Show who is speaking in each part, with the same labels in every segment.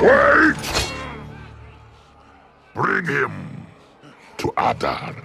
Speaker 1: Wait! Bring him to Adar.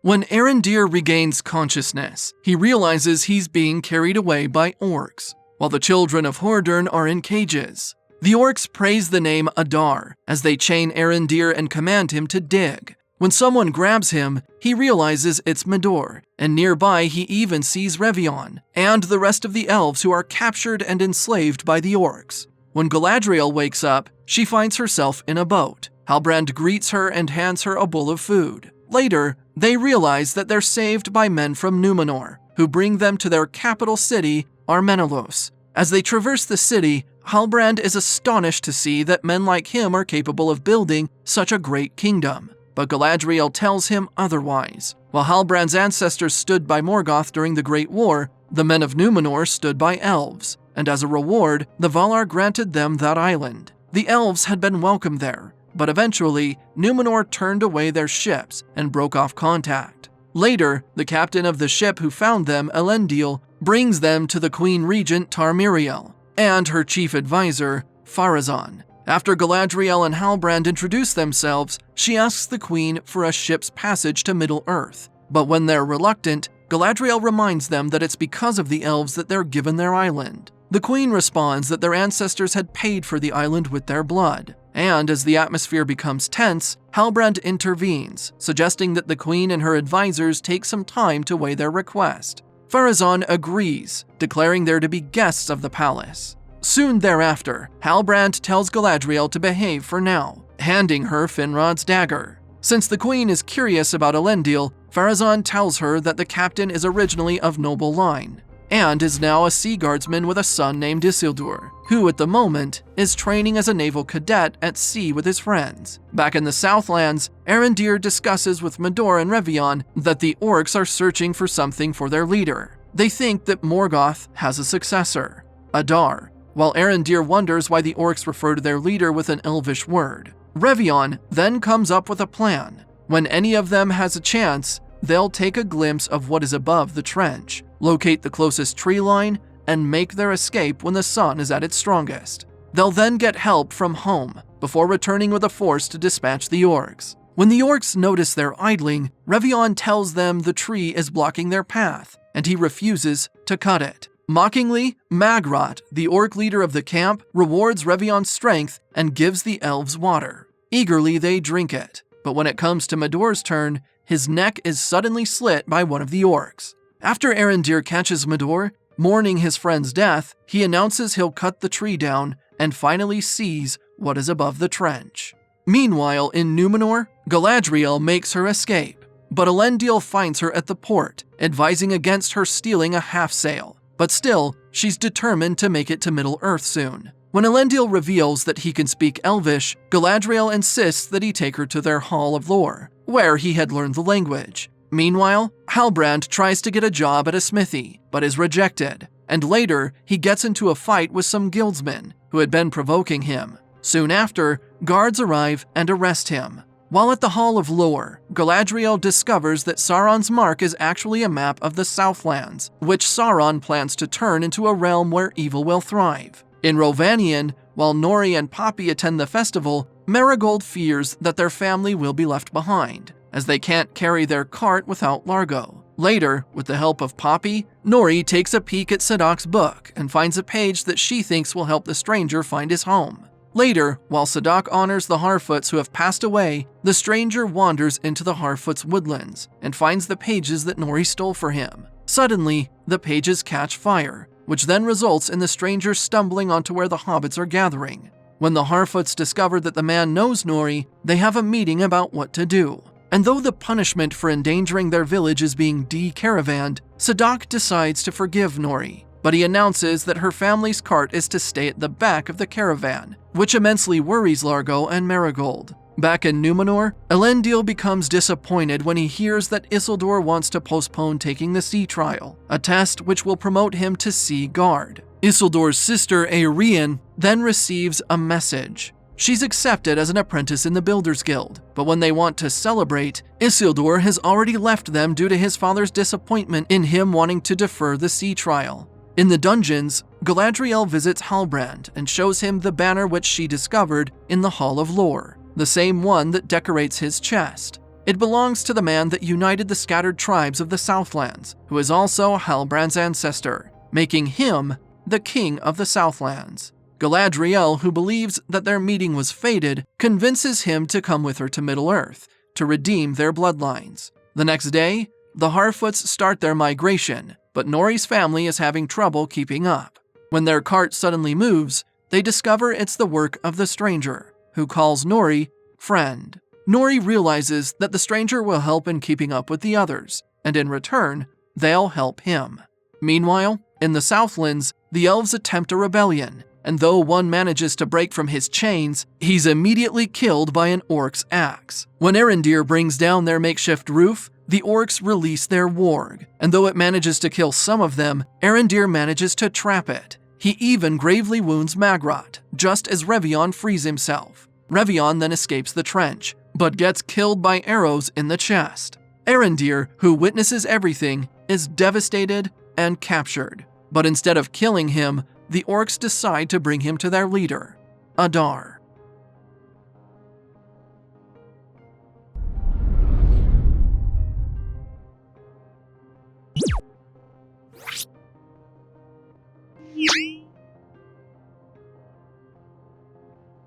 Speaker 2: When Arondir regains consciousness, he realizes he's being carried away by orcs, while the children of Hordern are in cages. The orcs praise the name Adar as they chain Arondir and command him to dig. When someone grabs him, he realizes it's Medor, and nearby he even sees Revion and the rest of the elves who are captured and enslaved by the orcs. When Galadriel wakes up, she finds herself in a boat. Halbrand greets her and hands her a bowl of food. Later, they realize that they're saved by men from Numenor, who bring them to their capital city, Armenelos. As they traverse the city, Halbrand is astonished to see that men like him are capable of building such a great kingdom. But Galadriel tells him otherwise. While Halbrand's ancestors stood by Morgoth during the Great War, the men of Numenor stood by elves, and as a reward, the Valar granted them that island. The elves had been welcome there, but eventually, Numenor turned away their ships and broke off contact. Later, the captain of the ship who found them, Elendil, brings them to the Queen Regent Tarmiriel and her chief advisor, Pharazôn. After Galadriel and Halbrand introduce themselves, she asks the queen for a ship's passage to Middle-earth. But when they're reluctant, Galadriel reminds them that it's because of the elves that they're given their island. The queen responds that their ancestors had paid for the island with their blood. And as the atmosphere becomes tense, Halbrand intervenes, suggesting that the queen and her advisors take some time to weigh their request. Pharazôn agrees, declaring there to be guests of the palace. Soon thereafter, Halbrand tells Galadriel to behave for now, handing her Finrod's dagger. Since the queen is curious about Elendil, Pharazôn tells her that the captain is originally of noble line, and is now a sea guardsman with a son named Isildur, who at the moment is training as a naval cadet at sea with his friends. Back in the Southlands, Arondir discusses with Medor and Revion that the orcs are searching for something for their leader. They think that Morgoth has a successor, Adar, while Arondir wonders why the orcs refer to their leader with an elvish word. Revion then comes up with a plan. When any of them has a chance, they'll take a glimpse of what is above the trench, locate the closest tree line, and make their escape when the sun is at its strongest. They'll then get help from home, before returning with a force to dispatch the orcs. When the orcs notice they're idling, Revion tells them the tree is blocking their path, and he refuses to cut it. Mockingly, Magrot, the orc leader of the camp, rewards Revion's strength and gives the elves water. Eagerly, they drink it, but when it comes to Medor's turn, his neck is suddenly slit by one of the orcs. After Arondir catches Medor, mourning his friend's death, he announces he'll cut the tree down and finally sees what is above the trench. Meanwhile, in Numenor, Galadriel makes her escape, but Elendil finds her at the port, advising against her stealing a half-sail. But still, she's determined to make it to Middle-earth soon. When Elendil reveals that he can speak Elvish, Galadriel insists that he take her to their Hall of Lore, where he had learned the language. Meanwhile, Halbrand tries to get a job at a smithy, but is rejected, and later he gets into a fight with some guildsmen who had been provoking him. Soon after, guards arrive and arrest him. While at the Hall of Lore, Galadriel discovers that Sauron's mark is actually a map of the Southlands, which Sauron plans to turn into a realm where evil will thrive. In Rovanion, while Nori and Poppy attend the festival, Marigold fears that their family will be left behind, as they can't carry their cart without Largo. Later, with the help of Poppy, Nori takes a peek at Sadoc's book and finds a page that she thinks will help the stranger find his home. Later, while Sadoc honors the Harfoots who have passed away, the stranger wanders into the Harfoots woodlands and finds the pages that Nori stole for him. Suddenly, the pages catch fire, which then results in the stranger stumbling onto where the hobbits are gathering. When the Harfoots discover that the man knows Nori, they have a meeting about what to do. And though the punishment for endangering their village is being de-caravanned, Sadoc decides to forgive Nori, but he announces that her family's cart is to stay at the back of the caravan, which immensely worries Largo and Marigold. Back in Numenor, Elendil becomes disappointed when he hears that Isildur wants to postpone taking the sea trial, a test which will promote him to Sea Guard. Isildur's sister Eärien then receives a message. She's accepted as an apprentice in the Builders Guild, but when they want to celebrate, Isildur has already left them due to his father's disappointment in him wanting to defer the sea trial. In the dungeons, Galadriel visits Halbrand and shows him the banner which she discovered in the Hall of Lore, the same one that decorates his chest. It belongs to the man that united the scattered tribes of the Southlands, who is also Halbrand's ancestor, making him the King of the Southlands. Galadriel, who believes that their meeting was fated, convinces him to come with her to Middle-earth to redeem their bloodlines. The next day, the Harfoots start their migration, but Nori's family is having trouble keeping up. When their cart suddenly moves, they discover it's the work of the stranger, who calls Nori friend. Nori realizes that the stranger will help in keeping up with the others, and in return, they'll help him. Meanwhile, in the Southlands, the elves attempt a rebellion, and though one manages to break from his chains, he's immediately killed by an orc's axe. When Arondir brings down their makeshift roof, the orcs release their warg, and though it manages to kill some of them, Arondir manages to trap it. He even gravely wounds Magrot, just as Revion frees himself. Revion then escapes the trench, but gets killed by arrows in the chest. Arondir, who witnesses everything, is devastated and captured. But instead of killing him, the orcs decide to bring him to their leader, Adar.